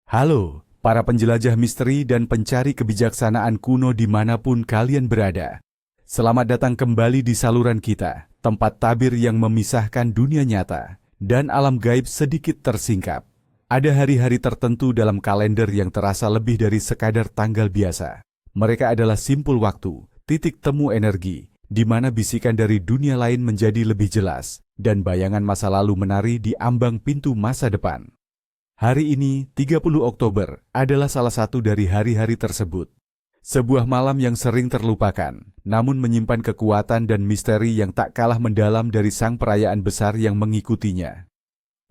Halo, para penjelajah misteri dan pencari kebijaksanaan kuno dimanapun kalian berada. Selamat datang kembali di saluran kita, tempat tabir yang memisahkan dunia nyata dan alam gaib sedikit tersingkap. Ada hari-hari tertentu dalam kalender yang terasa lebih dari sekadar tanggal biasa. Mereka adalah simpul waktu, titik temu energi, di mana bisikan dari dunia lain menjadi lebih jelas, dan bayangan masa lalu menari di ambang pintu masa depan. Hari ini, 30 Oktober, adalah salah satu dari hari-hari tersebut. Sebuah malam yang sering terlupakan, namun menyimpan kekuatan dan misteri yang tak kalah mendalam dari sang perayaan besar yang mengikutinya.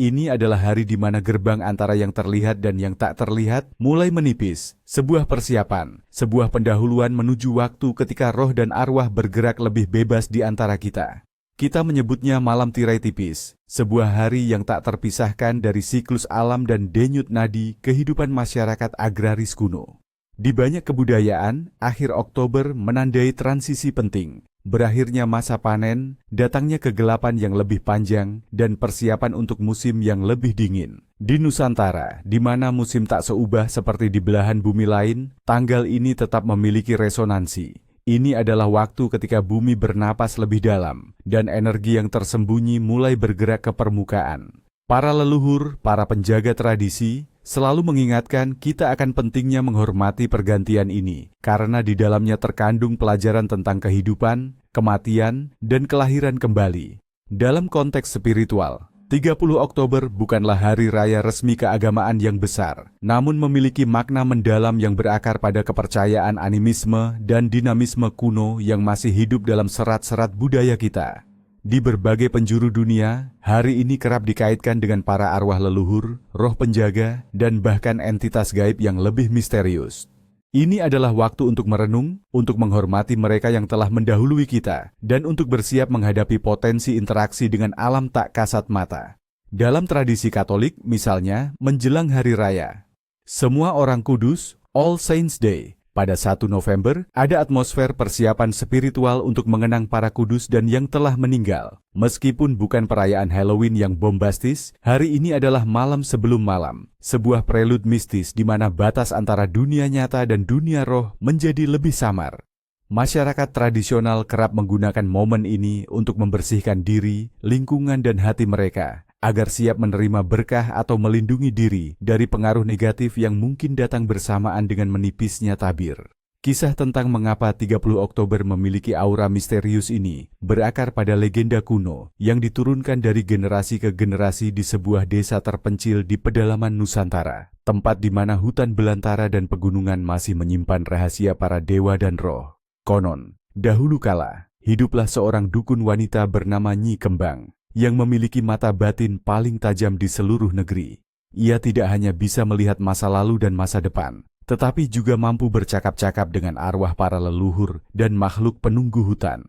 Ini adalah hari di mana gerbang antara yang terlihat dan yang tak terlihat mulai menipis. Sebuah persiapan, sebuah pendahuluan menuju waktu ketika roh dan arwah bergerak lebih bebas di antara kita. Kita menyebutnya malam tirai tipis, sebuah hari yang tak terpisahkan dari siklus alam dan denyut nadi kehidupan masyarakat agraris kuno. Di banyak kebudayaan, akhir Oktober menandai transisi penting, berakhirnya masa panen, datangnya kegelapan yang lebih panjang, dan persiapan untuk musim yang lebih dingin. Di Nusantara, di mana musim tak seubah seperti di belahan bumi lain, tanggal ini tetap memiliki resonansi. Ini adalah waktu ketika bumi bernapas lebih dalam, dan energi yang tersembunyi mulai bergerak ke permukaan. Para leluhur, para penjaga tradisi, selalu mengingatkan kita akan pentingnya menghormati pergantian ini, karena di dalamnya terkandung pelajaran tentang kehidupan, kematian, dan kelahiran kembali. Dalam konteks spiritual, 30 Oktober bukanlah hari raya resmi keagamaan yang besar, namun memiliki makna mendalam yang berakar pada kepercayaan animisme dan dinamisme kuno yang masih hidup dalam serat-serat budaya kita. Di berbagai penjuru dunia, hari ini kerap dikaitkan dengan para arwah leluhur, roh penjaga, dan bahkan entitas gaib yang lebih misterius. Ini adalah waktu untuk merenung, untuk menghormati mereka yang telah mendahului kita, dan untuk bersiap menghadapi potensi interaksi dengan alam tak kasat mata. Dalam tradisi Katolik, misalnya, menjelang Hari Raya, semua orang kudus, All Saints Day, pada 1 November, ada atmosfer persiapan spiritual untuk mengenang para kudus dan yang telah meninggal. Meskipun bukan perayaan Halloween yang bombastis, hari ini adalah malam sebelum malam. Sebuah prelude mistis di mana batas antara dunia nyata dan dunia roh menjadi lebih samar. Masyarakat tradisional kerap menggunakan momen ini untuk membersihkan diri, lingkungan dan hati mereka, agar siap menerima berkah atau melindungi diri dari pengaruh negatif yang mungkin datang bersamaan dengan menipisnya tabir. Kisah tentang mengapa 30 Oktober memiliki aura misterius ini berakar pada legenda kuno yang diturunkan dari generasi ke generasi di sebuah desa terpencil di pedalaman Nusantara, tempat di mana hutan belantara dan pegunungan masih menyimpan rahasia para dewa dan roh. Konon, dahulu kala, hiduplah seorang dukun wanita bernama Nyi Kembang, yang memiliki mata batin paling tajam di seluruh negeri. Ia tidak hanya bisa melihat masa lalu dan masa depan, tetapi juga mampu bercakap-cakap dengan arwah para leluhur dan makhluk penunggu hutan.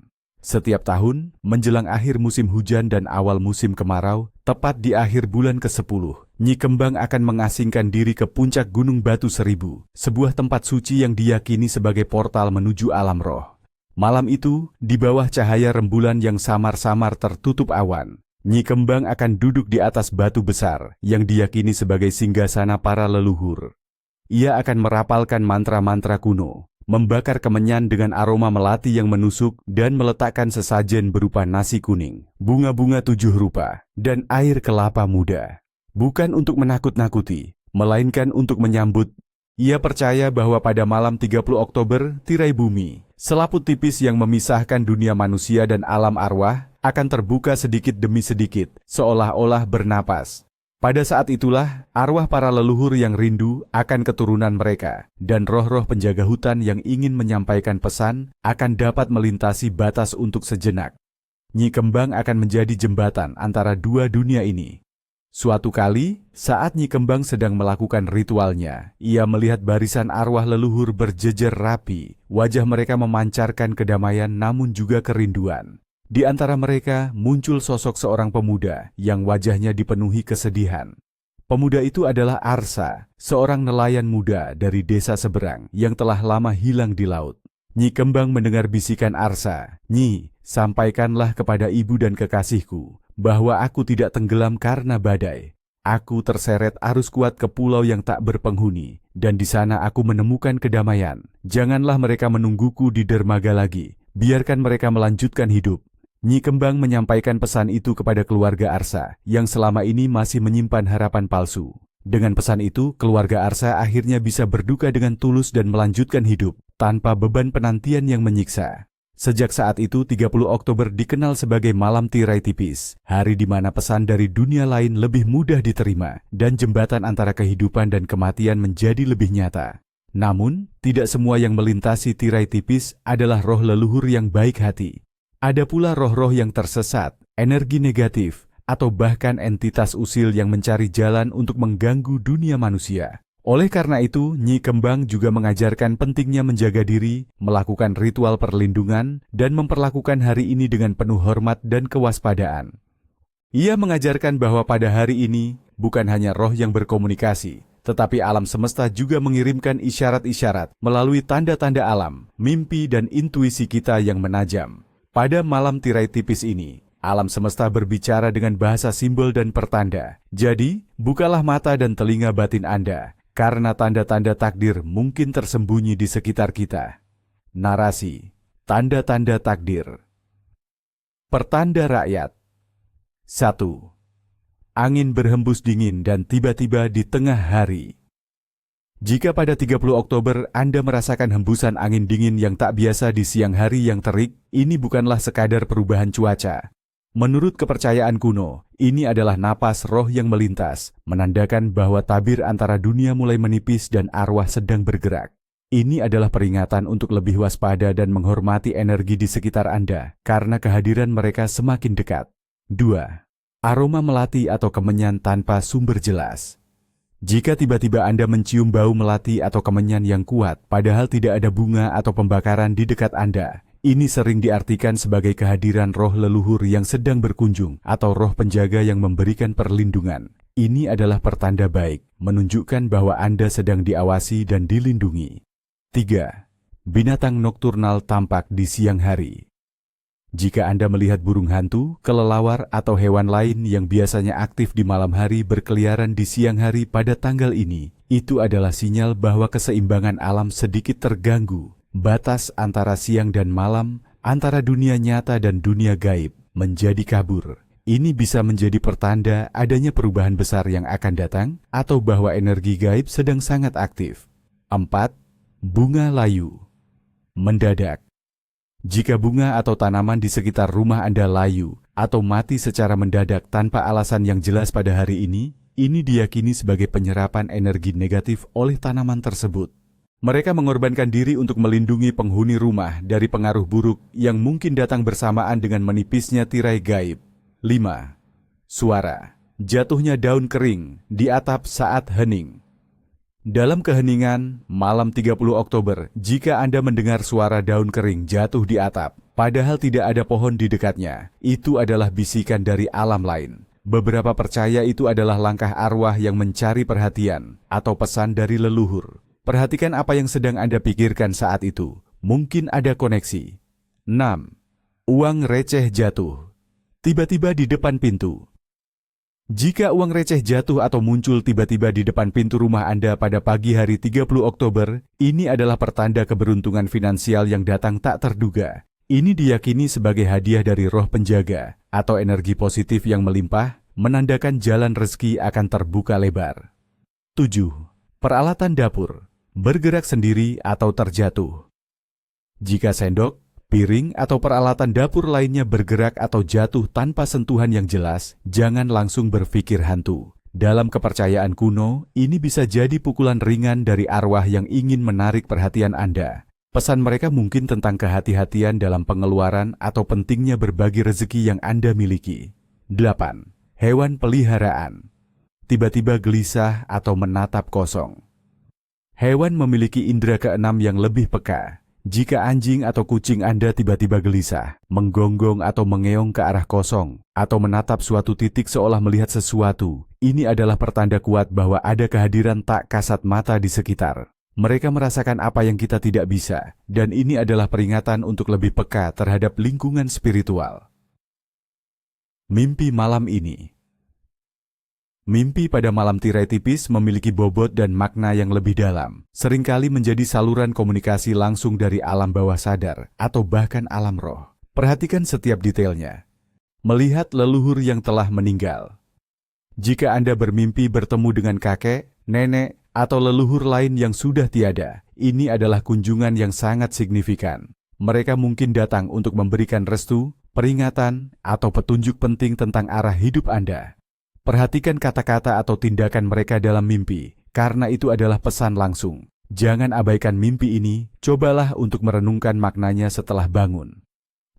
Setiap tahun, menjelang akhir musim hujan dan awal musim kemarau, tepat di akhir bulan ke-10, Nyi Kembang akan mengasingkan diri ke puncak Gunung Batu Seribu, sebuah tempat suci yang diyakini sebagai portal menuju alam roh. Malam itu, di bawah cahaya rembulan yang samar-samar tertutup awan, Nyi Kembang akan duduk di atas batu besar yang diyakini sebagai singgasana para leluhur. Ia akan merapalkan mantra-mantra kuno, membakar kemenyan dengan aroma melati yang menusuk dan meletakkan sesajen berupa nasi kuning, bunga-bunga 7 rupa, dan air kelapa muda. Bukan untuk menakut-nakuti, melainkan untuk menyambut. Ia percaya bahwa pada malam 30 Oktober, tirai bumi, selaput tipis yang memisahkan dunia manusia dan alam arwah, akan terbuka sedikit demi sedikit, seolah-olah bernapas. Pada saat itulah, arwah para leluhur yang rindu akan keturunan mereka, dan roh-roh penjaga hutan yang ingin menyampaikan pesan, akan dapat melintasi batas untuk sejenak. Nyi Kembang akan menjadi jembatan antara dua dunia ini. Suatu kali, saat Nyi Kembang sedang melakukan ritualnya, ia melihat barisan arwah leluhur berjejer rapi. Wajah mereka memancarkan kedamaian namun juga kerinduan. Di antara mereka muncul sosok seorang pemuda yang wajahnya dipenuhi kesedihan. Pemuda itu adalah Arsa, seorang nelayan muda dari desa seberang yang telah lama hilang di laut. Nyi Kembang mendengar bisikan Arsa, "Nyi, sampaikanlah kepada ibu dan kekasihku bahwa aku tidak tenggelam karena badai. Aku terseret arus kuat ke pulau yang tak berpenghuni, dan di sana aku menemukan kedamaian. Janganlah mereka menungguku di dermaga lagi, biarkan mereka melanjutkan hidup. Nyi Kembang menyampaikan pesan itu kepada keluarga Arsa, yang selama ini masih menyimpan harapan palsu. Dengan pesan itu, keluarga Arsa akhirnya bisa berduka dengan tulus dan melanjutkan hidup, tanpa beban penantian yang menyiksa. Sejak saat itu, 30 Oktober dikenal sebagai Malam Tirai Tipis, hari di mana pesan dari dunia lain lebih mudah diterima, dan jembatan antara kehidupan dan kematian menjadi lebih nyata. Namun, tidak semua yang melintasi tirai tipis adalah roh leluhur yang baik hati. Ada pula roh-roh yang tersesat, energi negatif, atau bahkan entitas usil yang mencari jalan untuk mengganggu dunia manusia. Oleh karena itu, Nyi Kembang juga mengajarkan pentingnya menjaga diri, melakukan ritual perlindungan, dan memperlakukan hari ini dengan penuh hormat dan kewaspadaan. Ia mengajarkan bahwa pada hari ini, bukan hanya roh yang berkomunikasi, tetapi alam semesta juga mengirimkan isyarat-isyarat melalui tanda-tanda alam, mimpi dan intuisi kita yang menajam. Pada malam tirai tipis ini, alam semesta berbicara dengan bahasa simbol dan pertanda. Jadi, bukalah mata dan telinga batin Anda, karena tanda-tanda takdir mungkin tersembunyi di sekitar kita. Narasi, tanda-tanda takdir. Pertanda rakyat. 1. Angin berhembus dingin dan tiba-tiba di tengah hari. Jika pada 30 Oktober Anda merasakan hembusan angin dingin yang tak biasa di siang hari yang terik, ini bukanlah sekadar perubahan cuaca. Menurut kepercayaan kuno, ini adalah napas roh yang melintas, menandakan bahwa tabir antara dunia mulai menipis dan arwah sedang bergerak. Ini adalah peringatan untuk lebih waspada dan menghormati energi di sekitar Anda, karena kehadiran mereka semakin dekat. 2. Aroma melati atau kemenyan tanpa sumber jelas. Jika tiba-tiba Anda mencium bau melati atau kemenyan yang kuat, padahal tidak ada bunga atau pembakaran di dekat Anda, ini sering diartikan sebagai kehadiran roh leluhur yang sedang berkunjung atau roh penjaga yang memberikan perlindungan. Ini adalah pertanda baik, menunjukkan bahwa Anda sedang diawasi dan dilindungi. 3. Binatang nokturnal tampak di siang hari. Jika Anda melihat burung hantu, kelelawar, atau hewan lain yang biasanya aktif di malam hari berkeliaran di siang hari pada tanggal ini, itu adalah sinyal bahwa keseimbangan alam sedikit terganggu. Batas antara siang dan malam, antara dunia nyata dan dunia gaib, menjadi kabur. Ini bisa menjadi pertanda adanya perubahan besar yang akan datang, atau bahwa energi gaib sedang sangat aktif. 4. Bunga layu. Mendadak. Jika bunga atau tanaman di sekitar rumah Anda layu, atau mati secara mendadak tanpa alasan yang jelas pada hari ini diyakini sebagai penyerapan energi negatif oleh tanaman tersebut. Mereka mengorbankan diri untuk melindungi penghuni rumah dari pengaruh buruk yang mungkin datang bersamaan dengan menipisnya tirai gaib. 5. Suara. Jatuhnya daun kering di atap saat hening. Dalam keheningan, malam 30 Oktober, jika Anda mendengar suara daun kering jatuh di atap, padahal tidak ada pohon di dekatnya, itu adalah bisikan dari alam lain. Beberapa percaya itu adalah langkah arwah yang mencari perhatian atau pesan dari leluhur. Perhatikan apa yang sedang Anda pikirkan saat itu. Mungkin ada koneksi. 6. Uang receh jatuh. Tiba-tiba di depan pintu. Jika uang receh jatuh atau muncul tiba-tiba di depan pintu rumah Anda pada pagi hari 30 Oktober, ini adalah pertanda keberuntungan finansial yang datang tak terduga. Ini diyakini sebagai hadiah dari roh penjaga atau energi positif yang melimpah, menandakan jalan rezeki akan terbuka lebar. 7. Peralatan dapur. Bergerak sendiri atau terjatuh. Jika sendok, piring, atau peralatan dapur lainnya bergerak atau jatuh tanpa sentuhan yang jelas, jangan langsung berpikir hantu. Dalam kepercayaan kuno, ini bisa jadi pukulan ringan dari arwah yang ingin menarik perhatian Anda. Pesan mereka mungkin tentang kehati-hatian dalam pengeluaran atau pentingnya berbagi rezeki yang Anda miliki. 8. Hewan peliharaan. Tiba-tiba gelisah atau menatap kosong. Hewan memiliki indera keenam yang lebih peka. Jika anjing atau kucing Anda tiba-tiba gelisah, menggonggong atau mengeong ke arah kosong, atau menatap suatu titik seolah melihat sesuatu, ini adalah pertanda kuat bahwa ada kehadiran tak kasat mata di sekitar. Mereka merasakan apa yang kita tidak bisa, dan ini adalah peringatan untuk lebih peka terhadap lingkungan spiritual. Mimpi malam ini. Mimpi pada malam tirai tipis memiliki bobot dan makna yang lebih dalam, seringkali menjadi saluran komunikasi langsung dari alam bawah sadar atau bahkan alam roh. Perhatikan setiap detailnya. Melihat leluhur yang telah meninggal. Jika Anda bermimpi bertemu dengan kakek, nenek, atau leluhur lain yang sudah tiada, ini adalah kunjungan yang sangat signifikan. Mereka mungkin datang untuk memberikan restu, peringatan, atau petunjuk penting tentang arah hidup Anda. Perhatikan kata-kata atau tindakan mereka dalam mimpi, karena itu adalah pesan langsung. Jangan abaikan mimpi ini, cobalah untuk merenungkan maknanya setelah bangun.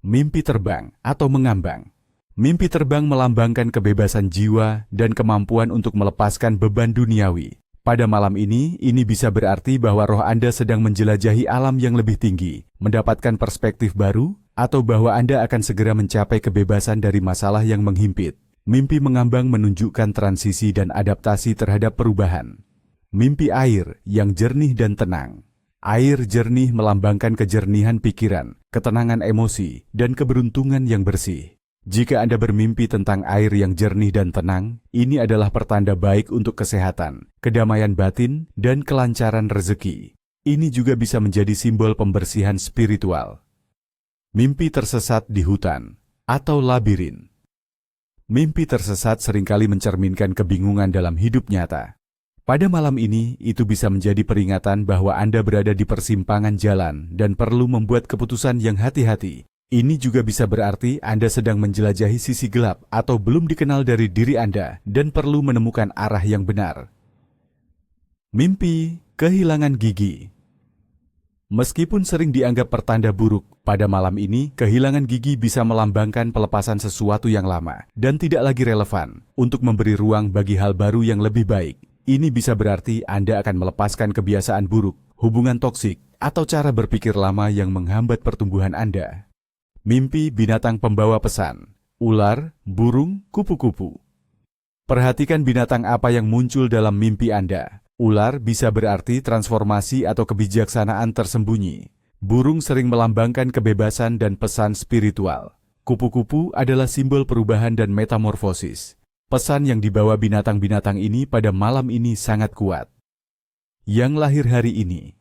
Mimpi terbang atau mengambang. Mimpi terbang melambangkan kebebasan jiwa dan kemampuan untuk melepaskan beban duniawi. Pada malam ini bisa berarti bahwa roh Anda sedang menjelajahi alam yang lebih tinggi, mendapatkan perspektif baru, atau bahwa Anda akan segera mencapai kebebasan dari masalah yang menghimpit. Mimpi mengambang menunjukkan transisi dan adaptasi terhadap perubahan. Mimpi air yang jernih dan tenang. Air jernih melambangkan kejernihan pikiran, ketenangan emosi, dan keberuntungan yang bersih. Jika Anda bermimpi tentang air yang jernih dan tenang, ini adalah pertanda baik untuk kesehatan, kedamaian batin, dan kelancaran rezeki. Ini juga bisa menjadi simbol pembersihan spiritual. Mimpi tersesat di hutan atau labirin. Mimpi tersesat seringkali mencerminkan kebingungan dalam hidup nyata. Pada malam ini, itu bisa menjadi peringatan bahwa Anda berada di persimpangan jalan dan perlu membuat keputusan yang hati-hati. Ini juga bisa berarti Anda sedang menjelajahi sisi gelap atau belum dikenal dari diri Anda dan perlu menemukan arah yang benar. Mimpi kehilangan gigi. Meskipun sering dianggap pertanda buruk, pada malam ini kehilangan gigi bisa melambangkan pelepasan sesuatu yang lama dan tidak lagi relevan untuk memberi ruang bagi hal baru yang lebih baik. Ini bisa berarti Anda akan melepaskan kebiasaan buruk, hubungan toksik, atau cara berpikir lama yang menghambat pertumbuhan Anda. Mimpi binatang pembawa pesan. Ular, burung, kupu-kupu. Perhatikan binatang apa yang muncul dalam mimpi Anda. Ular bisa berarti transformasi atau kebijaksanaan tersembunyi. Burung sering melambangkan kebebasan dan pesan spiritual. Kupu-kupu adalah simbol perubahan dan metamorfosis. Pesan yang dibawa binatang-binatang ini pada malam ini sangat kuat. Yang lahir hari ini.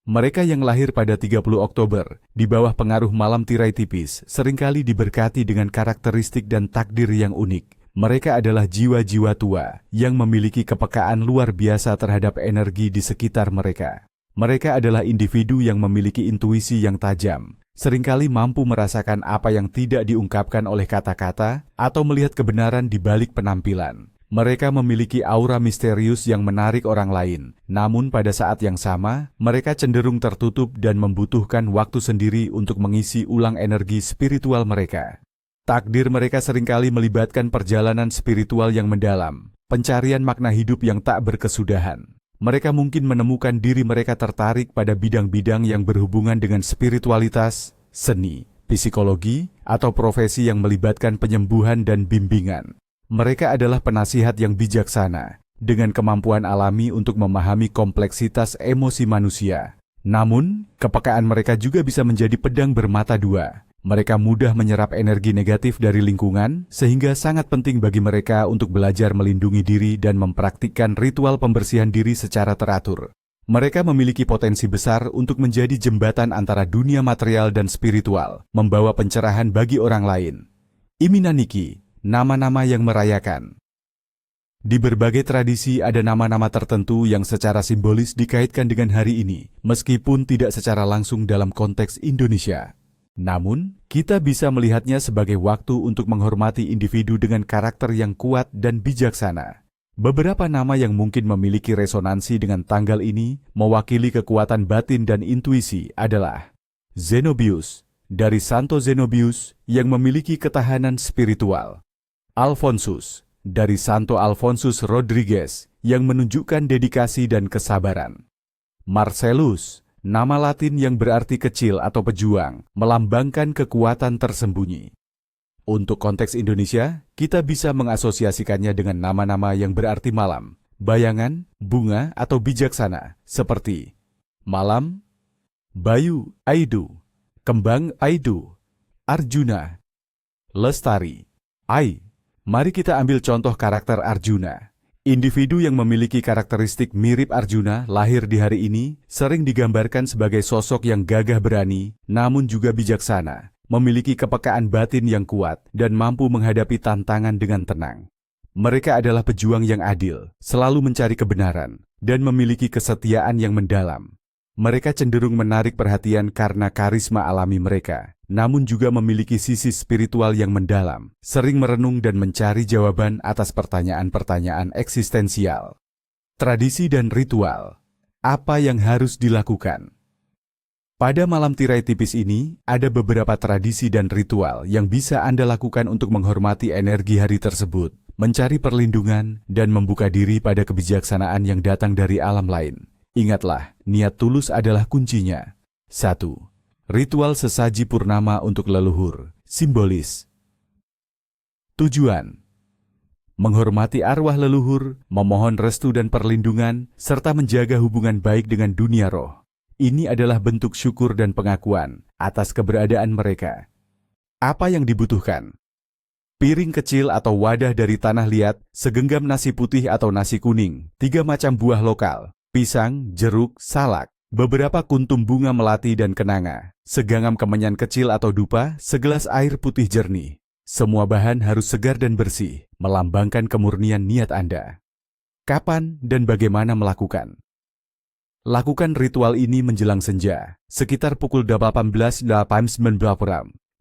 Mereka yang lahir pada 30 Oktober, di bawah pengaruh malam tirai tipis, seringkali diberkati dengan karakteristik dan takdir yang unik. Mereka adalah jiwa-jiwa tua yang memiliki kepekaan luar biasa terhadap energi di sekitar mereka. Mereka adalah individu yang memiliki intuisi yang tajam, seringkali mampu merasakan apa yang tidak diungkapkan oleh kata-kata atau melihat kebenaran di balik penampilan. Mereka memiliki aura misterius yang menarik orang lain, namun pada saat yang sama, mereka cenderung tertutup dan membutuhkan waktu sendiri untuk mengisi ulang energi spiritual mereka. Takdir mereka seringkali melibatkan perjalanan spiritual yang mendalam, pencarian makna hidup yang tak berkesudahan. Mereka mungkin menemukan diri mereka tertarik pada bidang-bidang yang berhubungan dengan spiritualitas, seni, psikologi, atau profesi yang melibatkan penyembuhan dan bimbingan. Mereka adalah penasihat yang bijaksana, dengan kemampuan alami untuk memahami kompleksitas emosi manusia. Namun, kepekaan mereka juga bisa menjadi pedang bermata dua. Mereka mudah menyerap energi negatif dari lingkungan, sehingga sangat penting bagi mereka untuk belajar melindungi diri dan mempraktikkan ritual pembersihan diri secara teratur. Mereka memiliki potensi besar untuk menjadi jembatan antara dunia material dan spiritual, membawa pencerahan bagi orang lain. Iminaniki, nama-nama yang merayakan. Di berbagai tradisi ada nama-nama tertentu yang secara simbolis dikaitkan dengan hari ini, meskipun tidak secara langsung dalam konteks Indonesia. Namun, kita bisa melihatnya sebagai waktu untuk menghormati individu dengan karakter yang kuat dan bijaksana. Beberapa nama yang mungkin memiliki resonansi dengan tanggal ini mewakili kekuatan batin dan intuisi adalah Zenobius, dari Santo Zenobius yang memiliki ketahanan spiritual. Alfonsus, dari Santo Alfonsus Rodriguez yang menunjukkan dedikasi dan kesabaran. Marcellus, nama Latin yang berarti kecil atau pejuang, melambangkan kekuatan tersembunyi. Untuk konteks Indonesia, kita bisa mengasosiasikannya dengan nama-nama yang berarti malam, bayangan, bunga, atau bijaksana, seperti Malam, Bayu, Aidu, Kembang, Aidu, Arjuna, Lestari, Ai, Mari kita ambil contoh karakter Arjuna. Individu yang memiliki karakteristik mirip Arjuna lahir di hari ini sering digambarkan sebagai sosok yang gagah berani, namun juga bijaksana, memiliki kepekaan batin yang kuat, dan mampu menghadapi tantangan dengan tenang. Mereka adalah pejuang yang adil, selalu mencari kebenaran, dan memiliki kesetiaan yang mendalam. Mereka cenderung menarik perhatian karena karisma alami mereka, namun juga memiliki sisi spiritual yang mendalam, sering merenung dan mencari jawaban atas pertanyaan-pertanyaan eksistensial. Tradisi dan ritual. Apa yang harus dilakukan? Pada malam tirai tipis ini, ada beberapa tradisi dan ritual yang bisa Anda lakukan untuk menghormati energi hari tersebut, mencari perlindungan, dan membuka diri pada kebijaksanaan yang datang dari alam lain. Ingatlah, niat tulus adalah kuncinya. 1. Ritual sesaji purnama untuk leluhur, simbolis. Tujuan: menghormati arwah leluhur, memohon restu dan perlindungan, serta menjaga hubungan baik dengan dunia roh. Ini adalah bentuk syukur dan pengakuan atas keberadaan mereka. Apa yang dibutuhkan? Piring kecil atau wadah dari tanah liat, segenggam nasi putih atau nasi kuning, 3 macam buah lokal, pisang, jeruk, salak, beberapa kuntum bunga melati dan kenanga, seganggam kemenyan kecil atau dupa, segelas air putih jernih. Semua bahan harus segar dan bersih, melambangkan kemurnian niat Anda. Kapan dan bagaimana melakukan? Lakukan ritual ini menjelang senja, sekitar pukul 18.19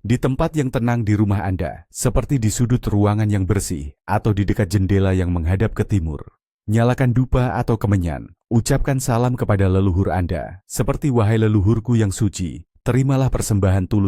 di tempat yang tenang di rumah Anda, seperti di sudut ruangan yang bersih atau di dekat jendela yang menghadap ke timur. Nyalakan dupa atau kemenyan, ucapkan salam kepada leluhur Anda, seperti wahai leluhurku yang suci, terimalah persembahan tulus